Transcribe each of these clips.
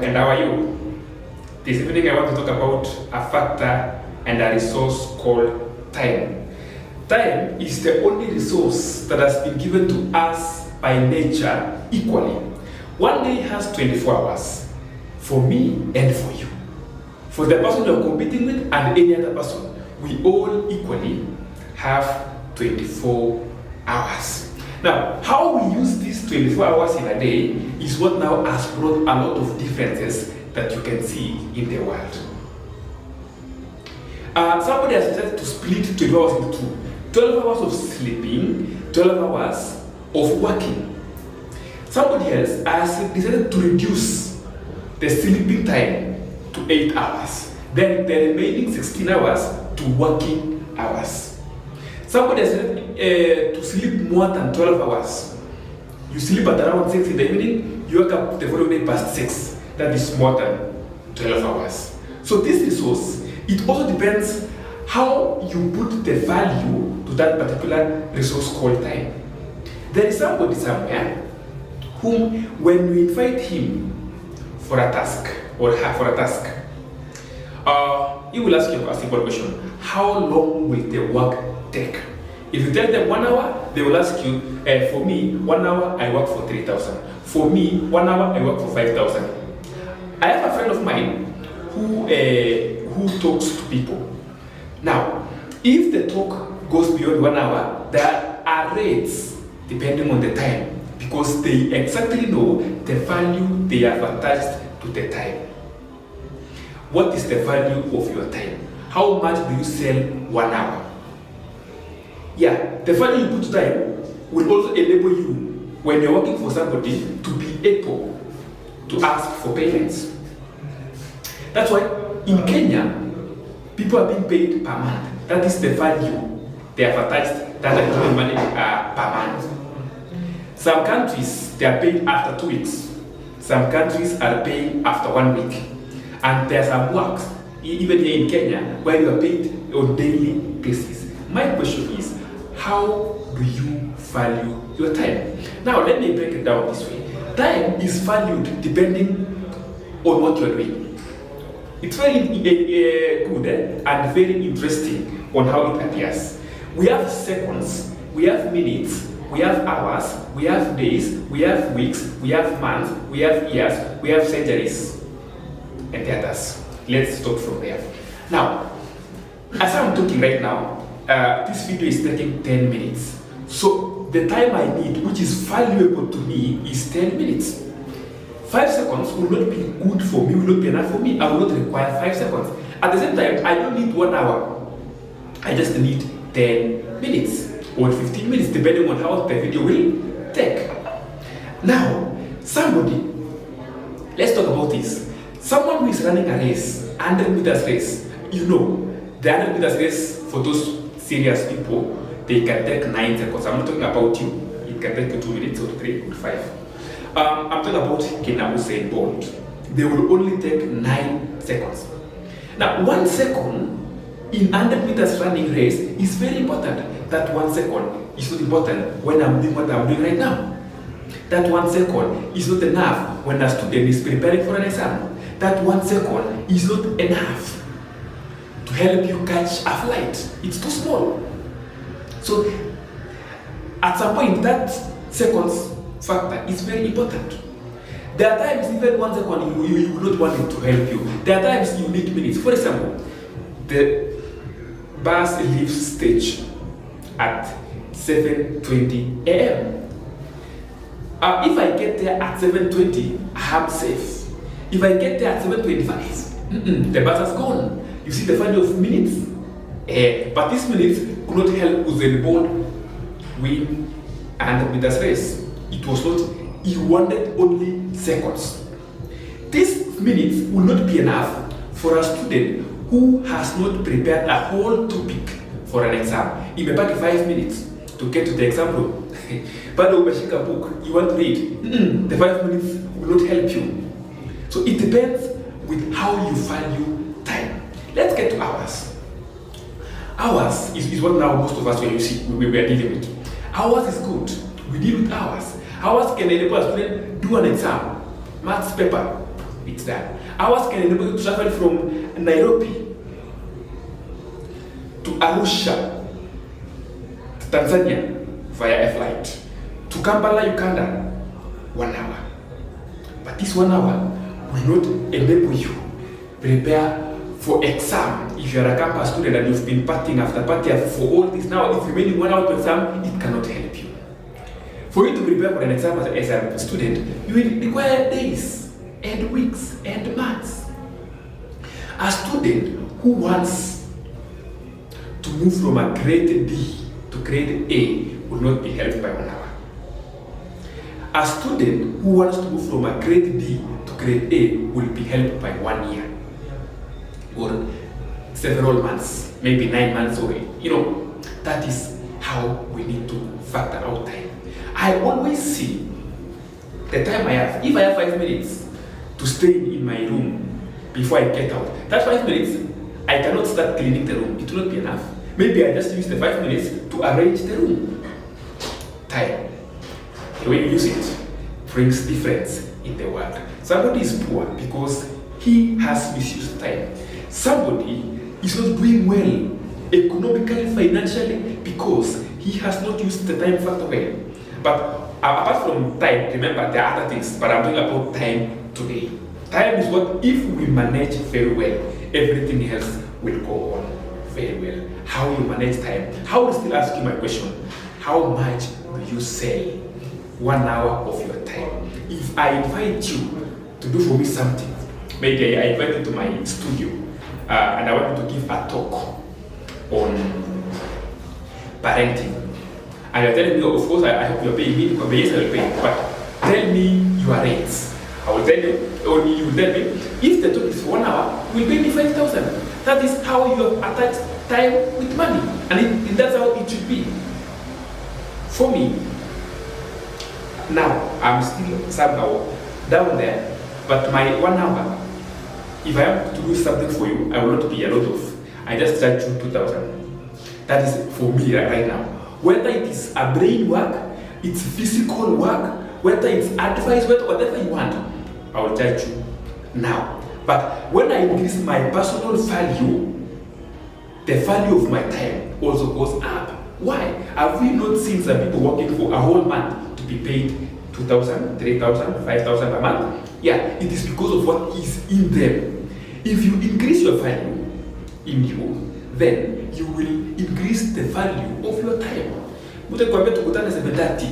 and how are you? This evening I want to talk about a factor and a resource called time. Time is the only resource that has been given to us by nature equally. One day has 24 hours for me and for you. For the person you're competing with and any other person, we all equally have 24 hours. Now, how we use these 24 hours in a day is what now has brought a lot of differences that you can see in the world. Somebody has decided to split 12 hours into two. 12 hours of sleeping, 12 hours of working. Somebody else has decided to reduce the sleeping time to 8 hours. Then the remaining 16 hours to working hours. Somebody has decided to sleep more than 12 hours. You sleep at around 6 in the evening, you wake up the following day past 6. That is more than 12 hours. So this resource, it also depends how you put the value to that particular resource called time. There is somebody somewhere whom, when you invite him for a task or her for a task, he will ask you a simple question: how long will the work take? If you tell them 1 hour, they will ask you, for me, 1 hour I work for 3,000. For me, 1 hour I work for 5,000. I have a friend of mine who talks to people. Now, if the talk goes beyond 1 hour, there are rates depending on the time, because they exactly know the value they have attached to the time. What is the value of your time? How much do you sell 1 hour? Yeah, the value you put to time will also enable you, when you're working for somebody, to be able to ask for payments. That's why in Kenya, people are being paid per month. That is the value they have attached that are given money per month. Some countries, they are paid after 2 weeks. Some countries are paying after 1 week. And there are some works, even here in Kenya, where you are paid on daily basis. My question is, how do you value your time? Now, let me break it down this way. Time is valued depending on what you are doing. It's very good and very interesting on how it appears. We have seconds, we have minutes, we have hours, we have days, we have weeks, we have months, we have years, we have centuries, and the others. Let's start from there. Now, as I'm talking right now, this video is taking 10 minutes. So the time I need, which is valuable to me, is 10 minutes. 5 seconds will not be good for me, will not be enough for me. I will not require 5 seconds. At the same time, I don't need 1 hour. I just need 10 minutes or 15 minutes, depending on how the video will take. Now, somebody, let's talk about this. Someone who is running a race, 100 meters race, you know, the 100 meters race, for those serious people, they can take 9 seconds. I'm not talking about you. It can take you 2 minutes or 3 or 5. I'm talking about Usain Bolt. They will only take 9 seconds. Now, 1 second in 100 meters running race is very important. That 1 second is not important when I'm doing what I'm doing right now. That 1 second is not enough when a student is preparing for an exam. That 1 second is not enough to help you catch a flight. It's too small. So, at some point, that seconds factor is very important. There are times even 1 second you will not want it to help you. There are times you need minutes. For example, the bus leaves stage at 7:20 a.m. If I get there at 7:20, I'm safe. If I get there at 7:25, the bus has gone. You see the value of minutes? But these minutes could not help Usain Bolt win 100 meters race. It was not, he wanted only seconds. These minutes will not be enough for a student who has not prepared a whole topic for an exam. He may take 5 minutes to get to the exam room. But umeshika book, you want to read, the 5 minutes will not help you. So it depends with how you value time. Let's get to hours. Hours is what now most of us we are dealing with. Hours is good. We deal with hours. Hours can enable a student do an exam, maths paper, it's done. Hours can enable you to travel from Nairobi to Arusha to Tanzania via a flight. To Kampala, Uganda, 1 hour. But this 1 hour will not enable you prepare for exam. If you are a campus student and you've been partying after party for all this, now if you remaining 1 hour to exam, it cannot help you. For you to prepare for an exam as a student, you will require days and weeks and months. A student who wants to move from a grade D to grade A will not be helped by 1 hour. A student who wants to move from a grade D to grade A will be helped by 1 year or several months, maybe 9 months away. That is how we need to factor out time. I always see the time I have. If I have 5 minutes to stay in my room before I get out, that 5 minutes, I cannot start cleaning the room. It will not be enough. Maybe I just use the 5 minutes to arrange the room. Time. The way you use it brings difference in the world. Somebody is poor because he has misused time. Somebody is not doing well economically, financially, because he has not used the time factor well. But apart from time, remember there are other things, but I'm talking about time today. Time is what, if we manage very well, everything else will go on very well. How you manage time? How will still ask you my question? How much do you sell 1 hour of your time? If I invite you to do for me something, maybe I invite you to my studio and I want you to give a talk on parenting. And you're telling me, of course, I hope you're paying me, because yes, I will pay. But tell me your rates. I will tell you, or you will tell me, if the talk is for 1 hour, you will pay me 5,000. That is how you have attached time with money. And that's how it should be. For me, now, I'm still somehow down there, but my 1 hour, if I am to do something for you, I will not be a lot of, I just charge you 2,000. That is for me right now. Whether it is a brain work, it's physical work, whether it's advice, whatever you want, I will charge you now. But when I increase my personal value, the value of my time also goes up. Why? Have we not seen some people working for a whole month to be paid 2,000, 3,000, 5,000 a month? Yeah, it is because of what is in them. If you increase your value in you, then you will increase the value of your time. Mtu kwambia tukutane 7:30,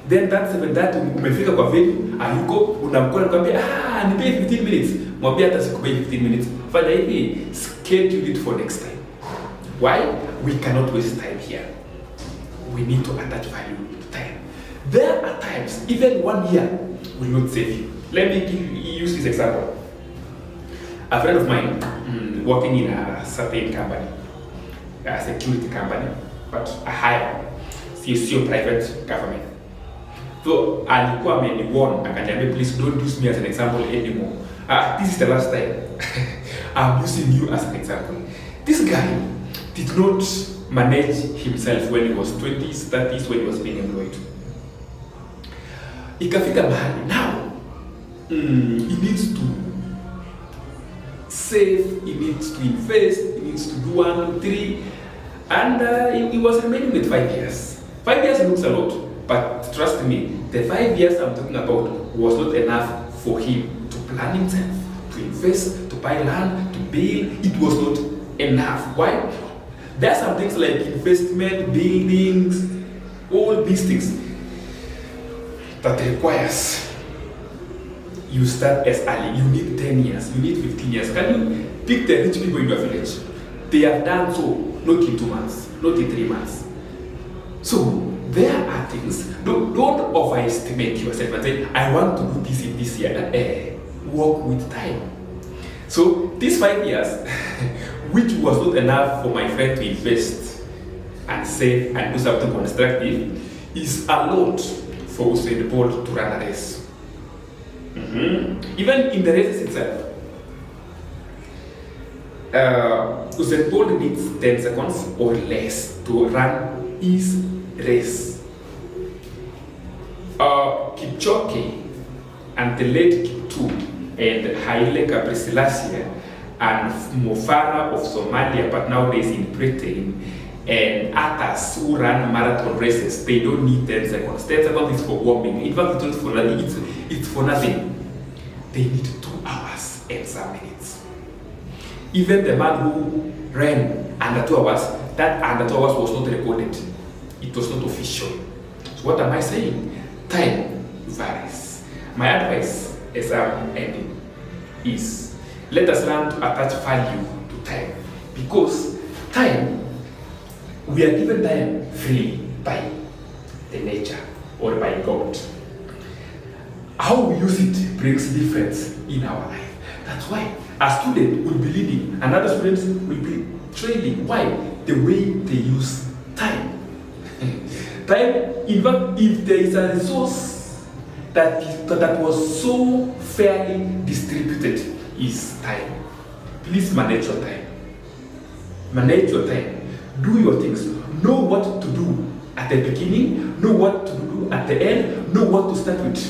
then that 7:30 umefika kwa venue, ayuko unamkona kwambia nipe 15 minutes, mwambie hata sikupei 15 minutes. Fanya hivi, schedule it for next time. Why? We cannot waste time here. We need to attach value to time. There are times, even 1 year will not save you. Let me use this example. A friend of mine working in a certain company, a security company, but a higher, sio private government. So alikuwa ameniwarn, akaniambia, please don't use me as an example anymore. This is the last time I'm using you as an example. This guy did not manage himself when he was 20s, 30s, when he was being employed. Ikafika mahali, now he needs to save, he needs to invest, he needs to do 1, 2, 3, and he was remaining with 5 years. 5 years looks a lot, but trust me, the 5 years I'm talking about was not enough for him to plan himself, to invest, to buy land, to build. It was not enough. Why? There are some things like investment, buildings, all these things that requires you start as early. You need 10 years, you need 15 years. Can you pick the rich people in your village? They have done so, not in 2 months, not in 3 months. So there are things, don't overestimate yourself and say, I want to do this in this year. Work with time. So these 5 years, which was not enough for my friend to invest and save and do something constructive, is a lot for Usain Bolt to run a race. Even in the race itself, Usain Bolt needs 10 seconds or less to run his race. Kipchoge and the late Kiptum and Haile Selassie and Mofara of Somalia, but nowadays in Britain, and others who run marathon races, they don't need 10 seconds. 10 seconds is for warming. In fact, it's not for nothing. It's for nothing. They need 2 hours and some minutes. Even the man who ran under 2 hours, that under 2 hours was not recorded. It was not official. So what am I saying? Time varies. My advice as I'm ending is, let us learn to attach value to time, because time, we are given time freely by the nature or by God. How we use it brings difference in our life. That's why a student will be leading, another student will be trailing. Why? The way they use time. Time, in fact, if there is a resource that was so fairly distributed, is time. Please manage your time. Manage your time. Do your things. Know what to do at the beginning, know what to do at the end, know what to start with.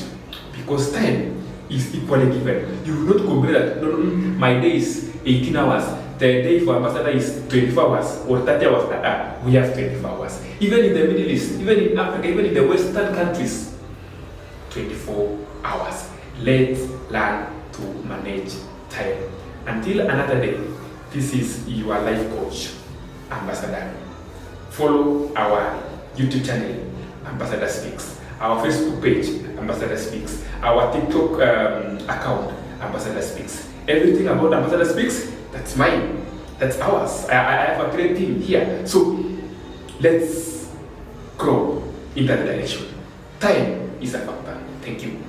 Because time is equally given. You will not compare that, no, my day is 18 hours, the day for ambassador is 24 hours or 30 hours. We have 24 hours. Even in the Middle East, even in Africa, even in the Western countries, 24 hours. Let's learn to manage time. Until another day, this is your life coach, Ambassador. Follow our YouTube channel, Ambassador Speaks, our Facebook page, Ambassador Speaks, our TikTok account, Ambassador Speaks. Everything about Ambassador Speaks, that's mine, that's ours. I have a great team here. So let's grow in that direction. Time is a factor. Thank you.